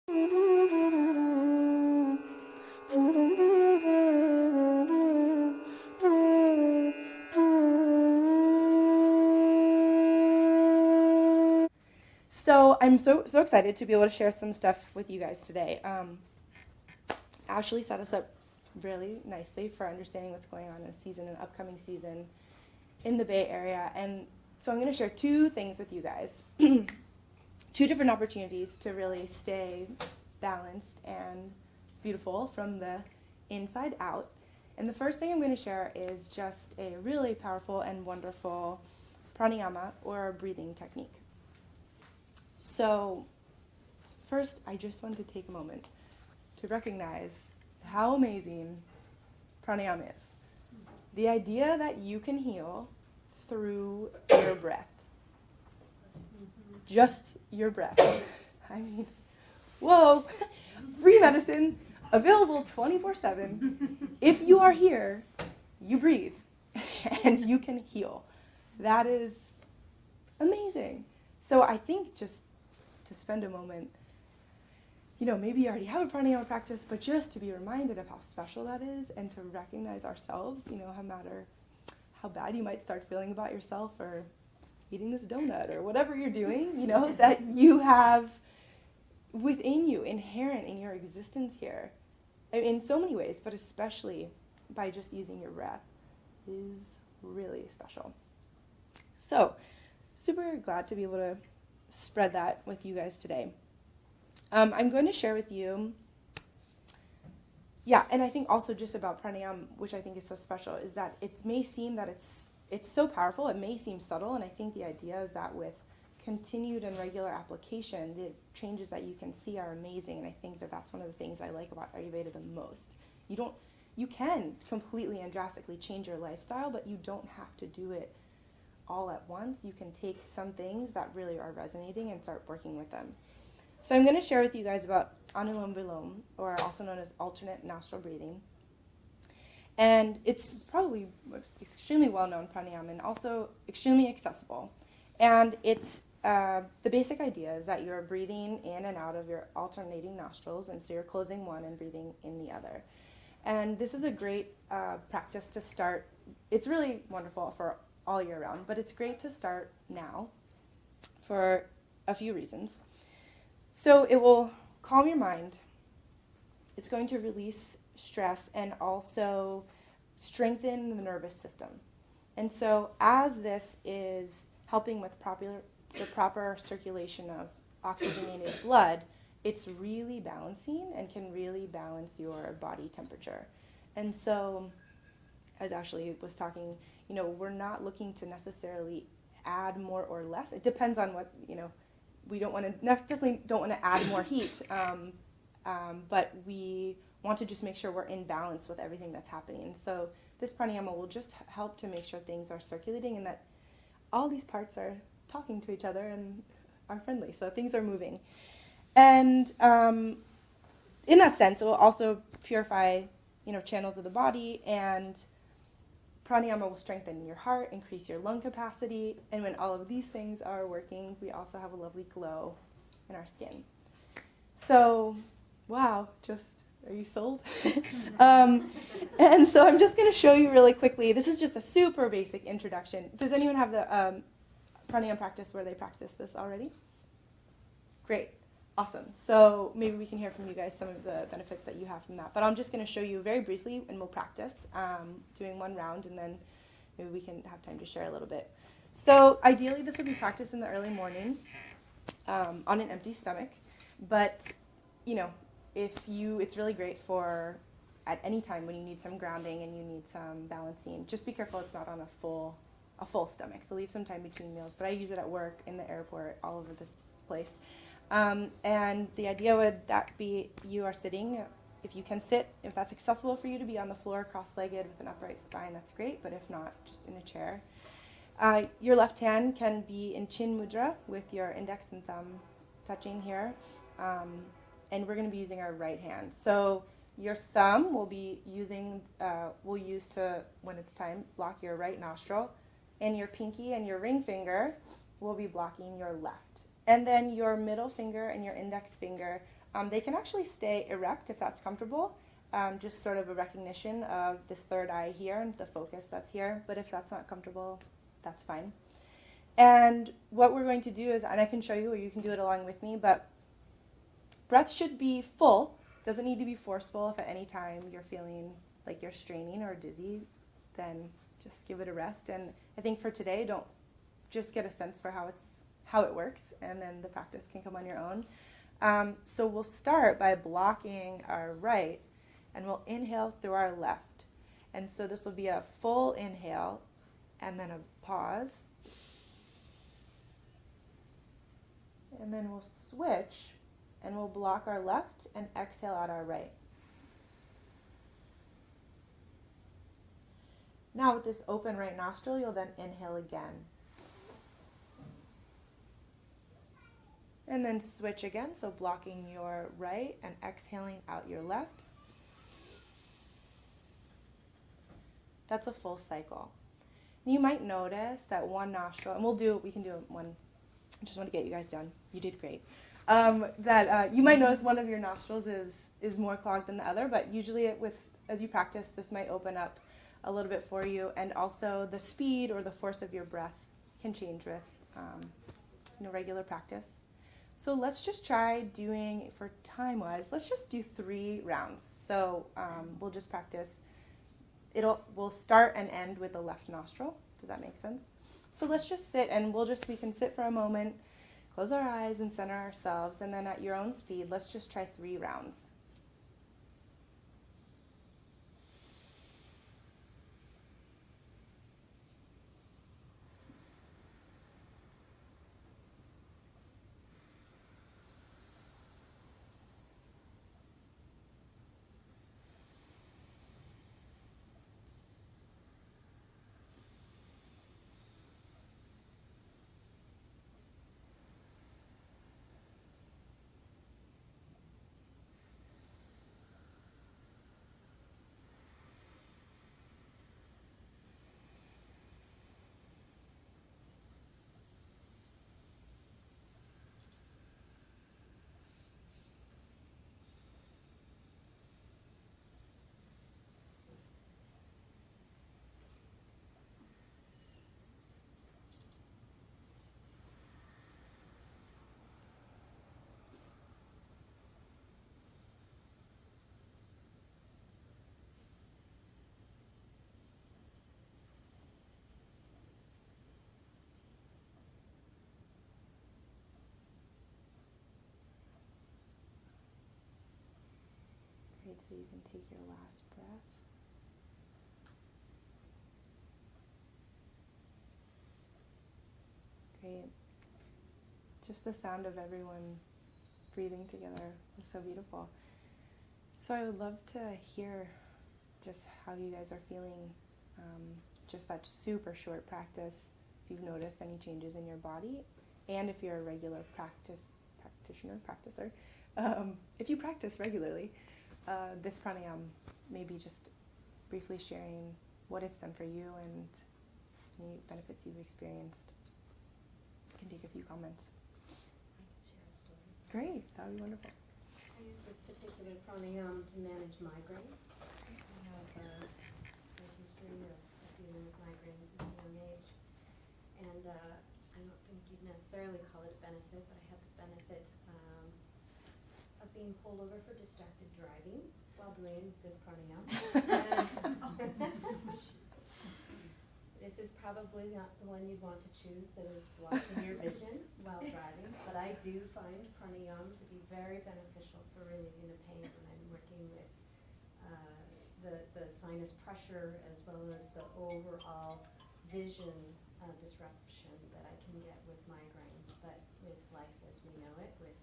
So I'm so excited to be able to share some stuff with you guys today. Ashley set us up really nicely for understanding what's going on in the season, an upcoming season in the Bay Area. And so I'm going to share two things with you guys, two different opportunities to really stay balanced and beautiful from the inside out. And the first thing I'm going to share is just a really powerful and wonderful pranayama, or breathing technique. So first, I just wanted to take a moment to recognize how amazing pranayama is. The idea that you can heal through your breath. Just your breath. I mean, whoa, free medicine, available 24/7. If you are here, you breathe, and you can heal. That is amazing. So I think just to spend a moment, maybe you already have a pranayama practice, but just to be reminded of how special that is, and to recognize ourselves, no matter how bad you might start feeling about yourself, or eating this donut, or whatever you're doing, that you have within you, inherent in your existence here, in so many ways, but especially by just using your breath, is really special. So, super glad to be able to spread that with you guys today. I'm going to share with you, and I think also just about pranayama, which I think is so special, is that it may seem that it's so powerful, it may seem subtle, and I think the idea is that with continued and regular application, the changes that you can see are amazing, and I think that that's one of the things I like about Ayurveda the most. You can completely and drastically change your lifestyle, but you don't have to do it all at once. You can take some things that really are resonating and start working with them. So I'm going to share with you guys about Anulom Vilom, or also known as alternate nostril breathing. And it's probably extremely well-known pranayama, and also extremely accessible. And it's the basic idea is that you're breathing in and out of your alternating nostrils, and so you're closing one and breathing in the other. And this is a great practice to start. It's really wonderful for all year round, but it's great to start now for a few reasons. So it will calm your mind. It's going to release stress and also strengthen the nervous system. And so as this is helping with the proper circulation of oxygenated blood, it's really balancing and can really balance your body temperature. And so, as Ashley was talking, we're not looking to necessarily add more or less. It depends on what, we definitely don't want to add more heat, but we want to just make sure we're in balance with everything that's happening. So this pranayama will just help to make sure things are circulating and that all these parts are talking to each other and are friendly, so things are moving. And in that sense, it will also purify, channels of the body, and pranayama will strengthen your heart, increase your lung capacity, and when all of these things are working, we also have a lovely glow in our skin. So, wow, are you sold? And so I'm just going to show you really quickly. This is just a super basic introduction. Does anyone have the pranayama practice where they practice this already? Great. Awesome. So maybe we can hear from you guys some of the benefits that you have from that. But I'm just going to show you very briefly, and we'll practice doing one round, and then maybe we can have time to share a little bit. So ideally, this would be practiced in the early morning on an empty stomach. But, it's really great for at any time when you need some grounding and you need some balancing. Just be careful it's not on a full stomach. So leave some time between meals. But I use it at work, in the airport, all over the place. And the idea would that be you are sitting, if you can sit, if that's accessible for you to be on the floor cross-legged with an upright spine, that's great, but if not, just in a chair. Your left hand can be in chin mudra with your index and thumb touching here, and we're going to be using our right hand. So your thumb will be we'll use to, when it's time, block your right nostril, and your pinky and your ring finger will be blocking your left. And then your middle finger and your index finger They can actually stay erect if that's comfortable, just sort of a recognition of this third eye here and the focus that's here. But if that's not comfortable, that's fine. And what we're going to do is, and I can show you, or you can do it along with me, but breath should be full. Doesn't need to be forceful. If at any time you're feeling like you're straining or dizzy, then just give it a rest. And I think for today, don't just get a sense for how it works, and then the practice can come on your own. So we'll start by blocking our right, and we'll inhale through our left. And so this will be a full inhale, and then a pause. And then we'll switch, and we'll block our left and exhale out our right. Now with this open right nostril, you'll then inhale again. And then switch again, so blocking your right and exhaling out your left. That's a full cycle. You might notice that one nostril, and we can do one, I just want to get you guys done. You did great. You might notice one of your nostrils is more clogged than the other, but usually as you practice, this might open up a little bit for you, and also the speed or the force of your breath can change with regular practice. So let's just try doing, for time-wise, let's just do 3 rounds. So we'll just practice. We'll start and end with the left nostril. Does that make sense? So let's just sit, and we can sit for a moment, close our eyes and center ourselves, and then at your own speed, let's just try 3 rounds. Great, so you can take your last breath. Great. Just the sound of everyone breathing together is so beautiful. So I would love to hear just how you guys are feeling, just that super short practice, if you've noticed any changes in your body, and if you're a regular practicer, if you practice regularly, this pranayama, maybe just briefly sharing what it's done for you and any benefits you've experienced. I can take a few comments. I can share a story. Great, that would be wonderful. I use this particular pranayama to manage migraines. I have a history of dealing with migraines at a young age. And I don't think you'd necessarily call it a benefit, but I had the benefit of being pulled over for distracted driving while doing this pranayama. This is probably not the one you'd want to choose that is blocking your vision while driving, but I do find pranayama to be very beneficial for relieving the pain when I'm working with the sinus pressure as well as the overall vision disruption that I can get with migraines. But with life as we know it, with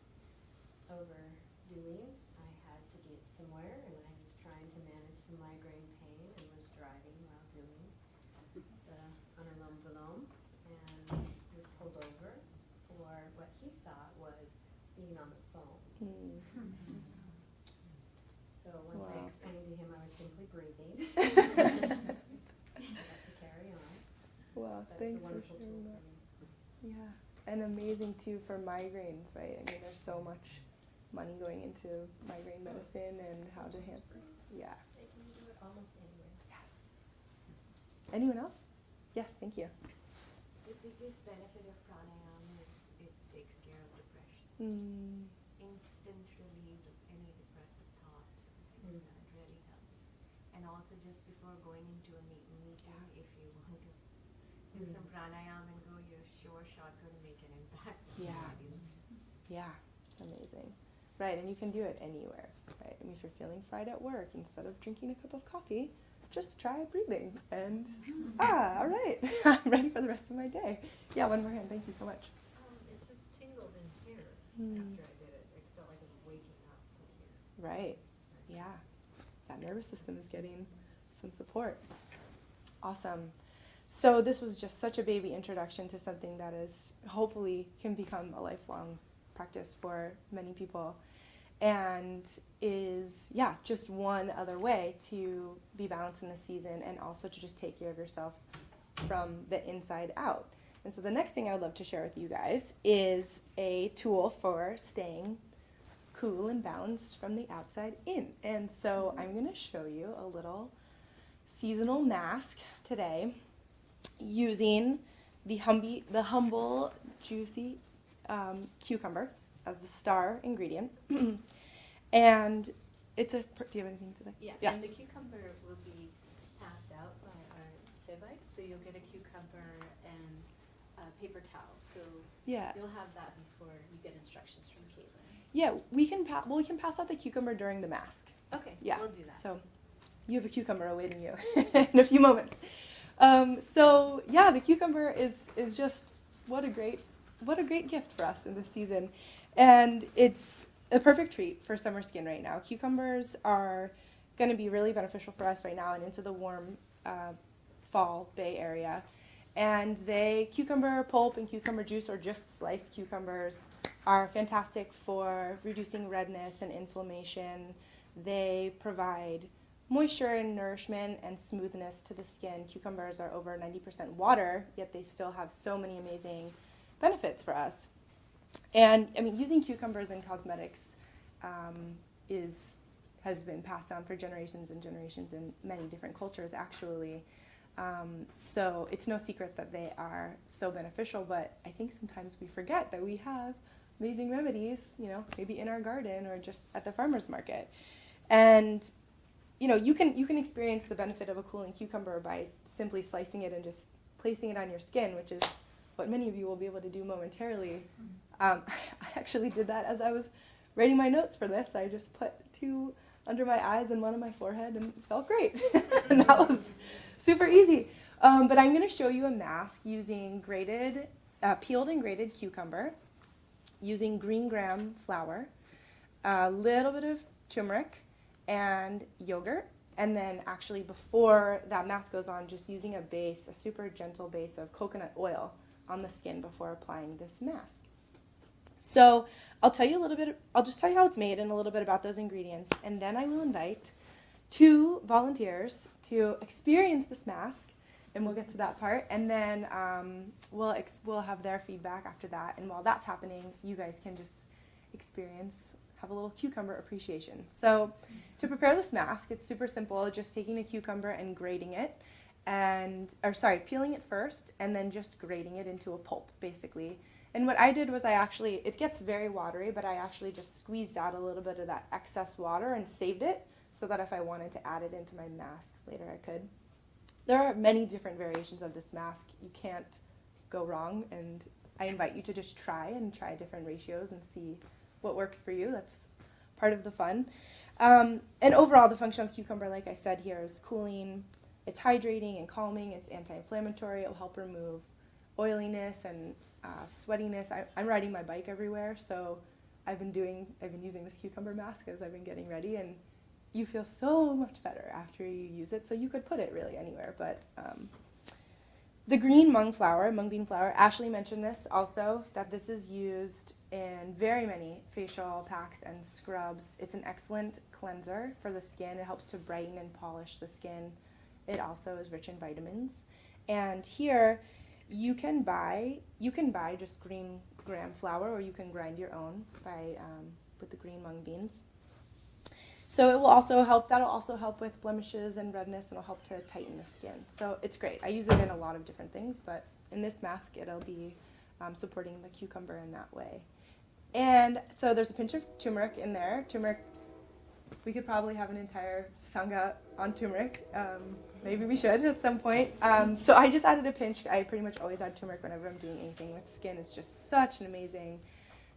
overdoing, I had to get somewhere, and I was trying to manage some migraine pain and was driving while doing the Anulom Vilom, and was pulled over for what he thought was being on the phone. So once I explained to him I was simply breathing, I got to carry on. Wow, But thanks it's a wonderful for sharing tool that. for me. Yeah, and amazing too for migraines, right? I mean, there's so much money going into migraine medicine and how to handle. Yeah. They can do it almost anywhere. Yes. Anyone else? Yes, thank you. The biggest benefit of pranayama is it takes care of depression. Mm. Instant relief of any depressive thoughts and things, and it really helps. And also just before going into a meeting, if you want to do some pranayama and go, you're sure shot going to make an impact on the audience. Yeah, amazing. Right, and you can do it anywhere, right? I mean, if you're feeling fried at work, instead of drinking a cup of coffee, just try breathing and, all right, I'm ready for the rest of my day. Yeah, one more hand, thank you so much. It just tingled in here Mm. after I did it. It felt like it was waking up in here. Right, yeah. That nervous system is getting some support. Awesome. So this was just such a baby introduction to something that is hopefully can become a lifelong practice for many people, and is, yeah, just one other way to be balanced in the season and also to just take care of yourself from the inside out. And so the next thing I would love to share with you guys is a tool for staying cool and balanced from the outside in. And so I'm going to show you a little seasonal mask today using the humble, juicy cucumber as the star ingredient. And it's a, do you have anything to say? Yeah, and the cucumber will be passed out by our Sevites, so you'll get a cucumber and a paper towel. So Yeah. you'll have that before you get instructions from Caitlin. Yeah, we can pass out the cucumber during the mask. Okay, Yeah. we'll do that. So you have a cucumber awaiting you in a few moments. So yeah, the cucumber is just what a great gift for us in this season, and it's a perfect treat for summer skin right now. Cucumbers are going to be really beneficial for us right now and into the warm fall Bay Area. And cucumber pulp and cucumber juice, or just sliced cucumbers, are fantastic for reducing redness and inflammation. They provide moisture and nourishment and smoothness to the skin. Cucumbers are over 90% water, yet they still have so many amazing benefits for us. And I mean, using cucumbers in cosmetics has been passed down for generations and generations in many different cultures, actually. So it's no secret that they are so beneficial, but I think sometimes we forget that we have amazing remedies, maybe in our garden or just at the farmer's market. And you can experience the benefit of a cooling cucumber by simply slicing it and just placing it on your skin, which is what many of you will be able to do momentarily. I actually did that as I was writing my notes for this. I just put 2 under my eyes and 1 on my forehead, and it felt great. And that was super easy. But I'm going to show you a mask using peeled and grated cucumber, using green gram flour, a little bit of turmeric, and yogurt. And then actually before that mask goes on, just using a super gentle base of coconut oil on the skin before applying this mask. So I'll just tell you how it's made and a little bit about those ingredients, and then I will invite 2 volunteers to experience this mask, and we'll get to that part, and then we'll have their feedback after that, and while that's happening, you guys can just have a little cucumber appreciation. So to prepare this mask, it's super simple, just taking a cucumber and grating it, peeling it first, and then just grating it into a pulp, basically. And what I did was it gets very watery, but I actually just squeezed out a little bit of that excess water and saved it so that if I wanted to add it into my mask later, I could. There are many different variations of this mask. You can't go wrong, and I invite you to just try different ratios and see what works for you. That's part of the fun. And overall, the function of cucumber, like I said here, is cooling. It's hydrating and calming. It's anti-inflammatory. It will help remove oiliness and sweatiness. I'm riding my bike everywhere, so I've been using this cucumber mask as I've been getting ready, and you feel so much better after you use it. So you could put it really anywhere, but the green mung bean flour, Ashley mentioned this also, that this is used in very many facial packs and scrubs. It's an excellent cleanser for the skin. It helps to brighten and polish the skin. It also is rich in vitamins. And here you can buy just green gram flour, or you can grind your own by with the green mung beans. So it will also help, that'll also help with blemishes and redness, and it'll help to tighten the skin. So it's great. I use it in a lot of different things, but in this mask it'll be supporting the cucumber in that way. And so there's a pinch of turmeric in there. Turmeric, we could probably have an entire sangha on turmeric. Maybe we should at some point. So I just added a pinch. I pretty much always add turmeric whenever I'm doing anything with skin. It's just such an amazing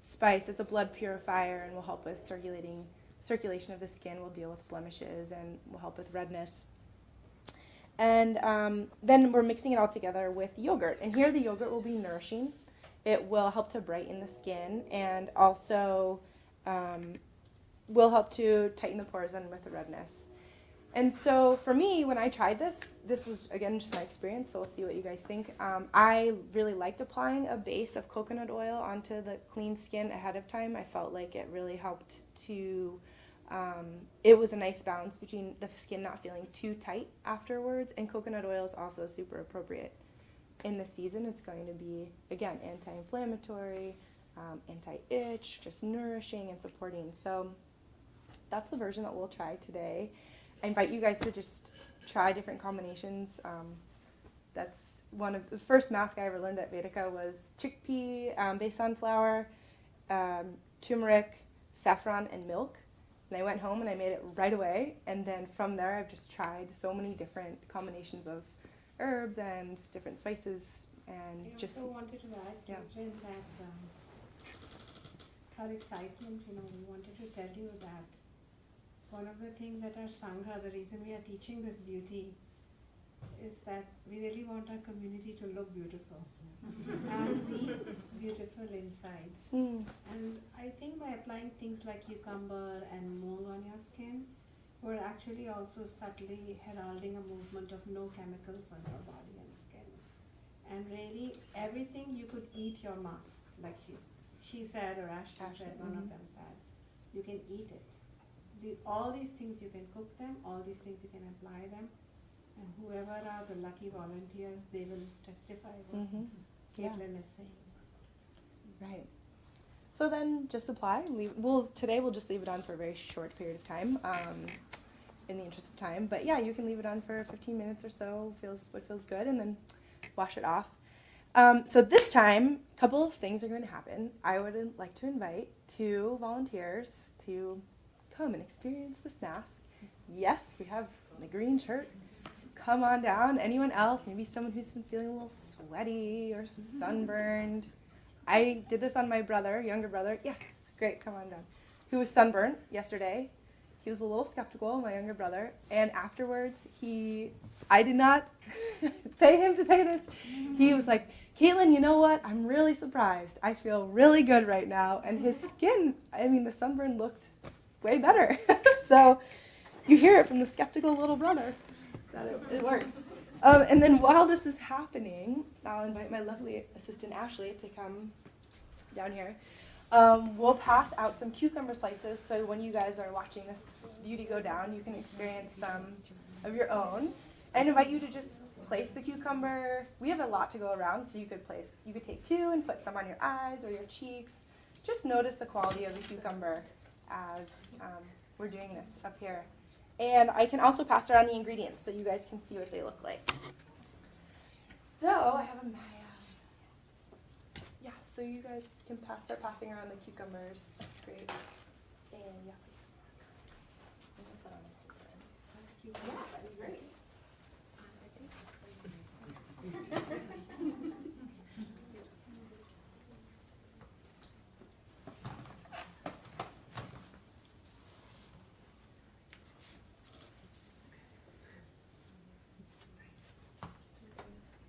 spice. It's a blood purifier and will help with circulation of the skin, will deal with blemishes, and will help with redness. And then we're mixing it all together with yogurt. And here the yogurt will be nourishing. It will help to brighten the skin, and also will help to tighten the pores and with the redness. And so for me, when I tried this was, again, just my experience, so we'll see what you guys think. I really liked applying a base of coconut oil onto the clean skin ahead of time. I felt like it really helped to, it was a nice balance between the skin not feeling too tight afterwards, and coconut oil is also super appropriate in the season. It's going to be, again, anti-inflammatory, anti-itch, just nourishing and supporting. So that's the version that we'll try today. I invite you guys to just try different combinations. That's one of the first mask I ever learned at Vedika was chickpea, bay sunflower, turmeric, saffron, and milk. And I went home and I made it right away. And then from there, I've just tried so many different combinations of herbs and different spices, and I just also wanted to add, yeah. Jen, that our excitement, we wanted to tell you that one of the things at our Sangha, the reason we are teaching this beauty, is that we really want our community to look beautiful and be beautiful inside. And I think by applying things like cucumber and mung on your skin, we're actually also subtly heralding a movement of no chemicals on your body and skin. And really, everything you could eat your mask, like she said, or Ash said, one of them said, you can eat it. All these things you can cook them, all these things you can apply them, and whoever are the lucky volunteers, they will testify what Caitlin is saying. Right. So then just apply. Today we'll just leave it on for a very short period of time, in the interest of time. But yeah, you can leave it on for 15 minutes or so, what feels good, and then wash it off. So this time, a couple of things are going to happen. I would like to invite 2 volunteers to come and experience this mask. Yes, we have the green shirt. Come on down. Anyone else? Maybe someone who's been feeling a little sweaty or sunburned. I did this on my brother, younger brother. Yes, great, come on down. Who was sunburned yesterday. He was a little skeptical, my younger brother. And afterwards, I did not pay him to say this. He was like, Caitlin, you know what? I'm really surprised. I feel really good right now. And his skin, the sunburn looked way better. So you hear it from the skeptical little brother that it works. And then while this is happening, I'll invite my lovely assistant Ashley to come down here. We'll pass out some cucumber slices, so when you guys are watching this beauty go down, you can experience some of your own. And invite you to just place the cucumber. We have a lot to go around, so you could take 2 and put some on your eyes or your cheeks. Just notice the quality of the cucumber as we're doing this up here. And I can also pass around the ingredients so you guys can see what they look like. So I have so you guys can start passing around the cucumbers. That's great. And yeah, please. Yeah, that'd be great.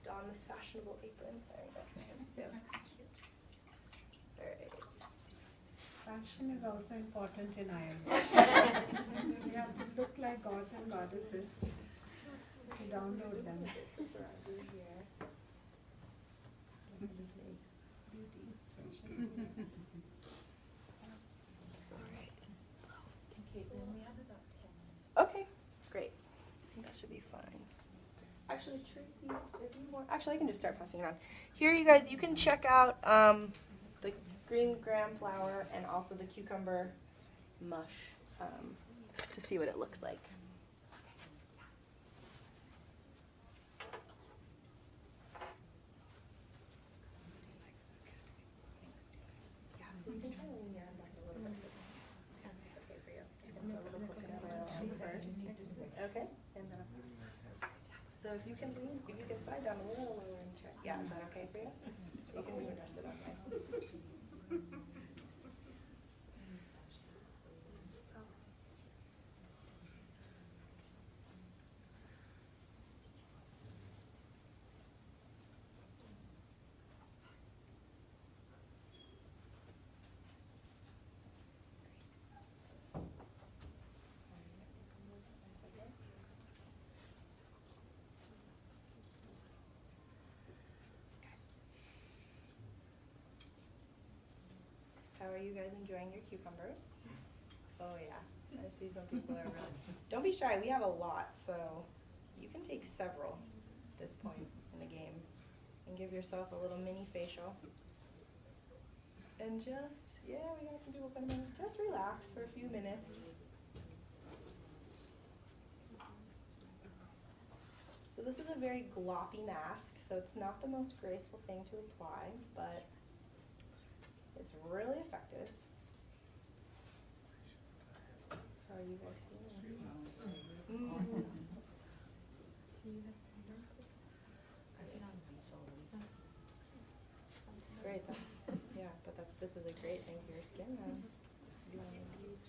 Don this fashionable apron. Sorry, got my hands too. Fashion is also important in Ayurveda. We have to look like gods and goddesses to download them. Beauty session. Caitlin, we have about 10 minutes. Okay, great. I think that should be fine. Actually, Tracy, if you want, I can just start passing it on. Here, you guys, you can check out the green gram flour and also the cucumber mush to see what it looks like. Yeah, so you can try to lean your arm back a little bit. It's okay for you. Just gonna put a little coconut oil on first. Okay, and then so if you can slide down a little lower and try. Yeah, is that okay for you? You can even rest it on mine. How are you guys enjoying your cucumbers? Oh yeah, I see some people are really. Don't be shy, we have a lot, so you can take several at this point in the game and give yourself a little mini facial. And just, yeah, we got some people coming in. Just relax for a few minutes. So this is a very gloppy mask, so it's not the most graceful thing to apply, but it's really effective. How are you guys feeling? Mm. Great. Yeah, but this is a great thing for your skin then. Just to be on the beach.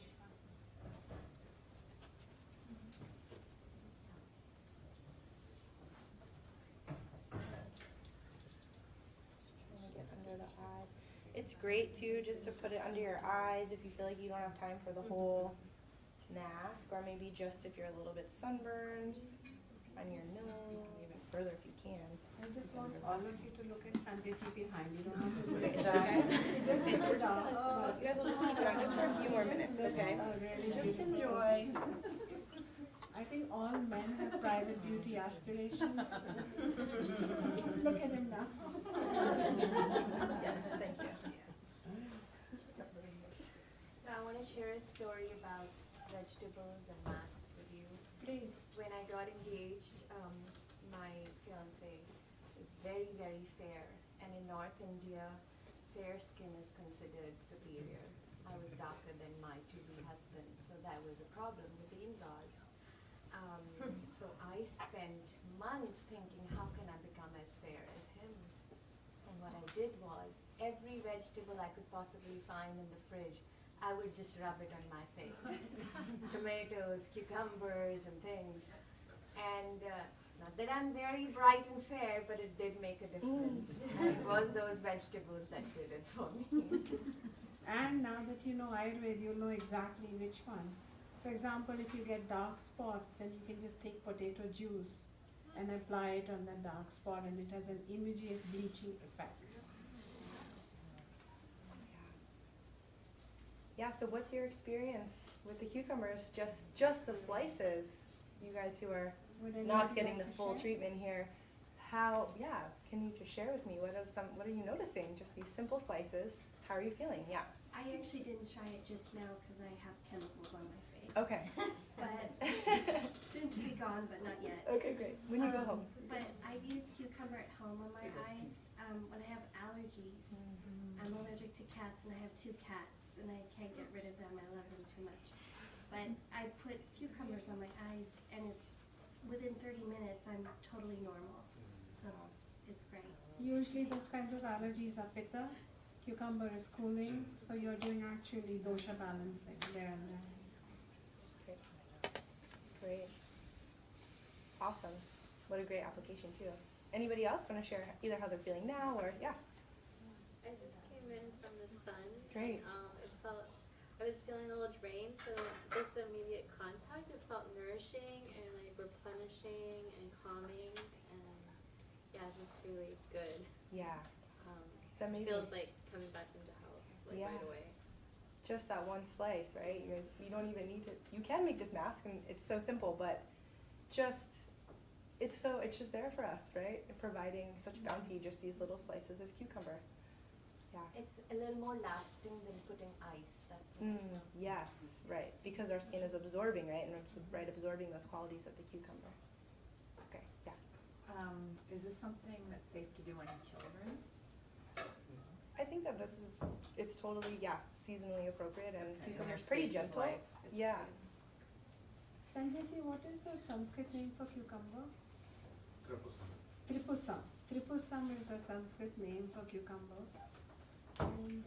Trying to get under the eyes. It's great too just to put it under your eyes if you feel like you don't have time for the whole mask, or maybe just if you're a little bit sunburned on your nose, even further if you can. I just want all of you to look at Sanjayji behind. You don't have to look Okay, at that- it. Just Okay, so we're sit just down. gonna, you guys will just keep it on just for a few more minutes, okay? Really Just beautiful. enjoy. I think all men have private beauty aspirations. Look at him now. Yes, thank you. So I want to share a story about vegetables and masks with you. Please. When I got engaged, my fiance is very, very fair. And in North India, fair skin is considered superior. I was darker than my to-be husband, so that was a problem with the in-laws. So I spent months thinking, how can I become as fair as him? And what I did was, every vegetable I could possibly find in the fridge, I would just rub it on my face. Tomatoes, cucumbers, and things. And not that I'm very bright and fair, but it did make a difference. And it was those vegetables that did it for me. And now that you know Ayurveda, you'll know exactly which ones. For example, if you get dark spots, then you can just take potato juice and apply it on that dark spot, and it has an immediate bleaching effect. Yeah, so what's your experience with the cucumbers? Just the slices, you guys who are Would anybody not getting like the to full share? treatment here. How, yeah, can you just share with me, what are you noticing? Just these simple slices, how are you feeling? Yeah. I actually didn't try it just now because I have chemicals on my face. Okay. But soon to be gone, but not yet. Okay, great. When you go home. But I've used cucumber at home on my eyes when I have allergies. I'm allergic to cats, and I have 2 cats, and I can't get rid of them. I love them too much. But I put cucumbers on my eyes, and it's within 30 minutes, I'm totally normal. So it's great. Usually those kinds of allergies are pitta. Cucumber is cooling, so you're doing actually dosha balancing there and there. Great. Awesome. What a great application too. Anybody else want to share either how they're feeling now or, yeah. I just came in from the sun. Great. I was feeling a little drained, so this immediate contact, it felt nourishing and like replenishing and calming, and yeah, just really good. Yeah. It's amazing. Feels like coming back into health, like Yeah. right away. Just that one slice, right? You don't even need to, you can make this mask and it's so simple, but it's just there for us, right? Providing such bounty, just these little slices of cucumber. Yeah. It's a little more lasting than putting ice. That's what I feel. Yes, right, because our skin is absorbing, right, and it's absorbing those qualities of the cucumber. Okay, yeah. Is this something that's safe to do on children? I think that it's totally, seasonally appropriate, and Okay, cucumber's they're pretty safe gentle. life. It's Yeah. good. Sanjay ji, what is the Sanskrit name for cucumber? Tripusam. Tripusam is the Sanskrit name for cucumber. And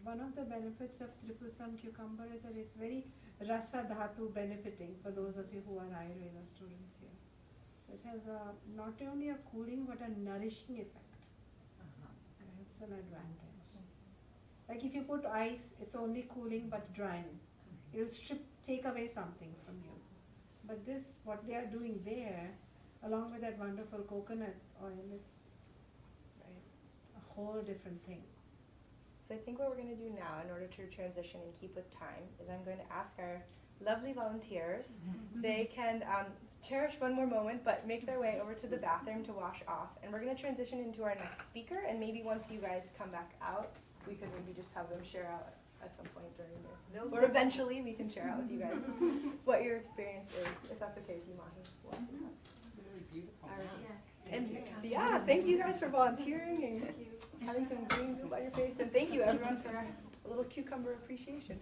one of the benefits of Tripusam cucumber is that it's very rasa dhatu benefiting for those of you who are Ayurveda students here. So it has not only a cooling but a nourishing effect. It's an advantage. Like if you put ice, it's only cooling but drying. It will take away something from you. But this, what they are doing there, along with that wonderful coconut oil, it's Right. a whole different thing. So I think what we're going to do now, in order to transition and keep with time, is I'm going to ask our lovely volunteers. They can cherish one more moment, but make their way over to the bathroom to wash off. And we're going to transition into our next speaker, and maybe once you guys come back out, we could maybe just have them share out at some point during the, or eventually we can share out with you guys what your experience is, if that's okay with you, Mahi. It's really beautiful. All right. now. And thank you guys for volunteering and having some green glue on your face, and thank you everyone for a little cucumber appreciation.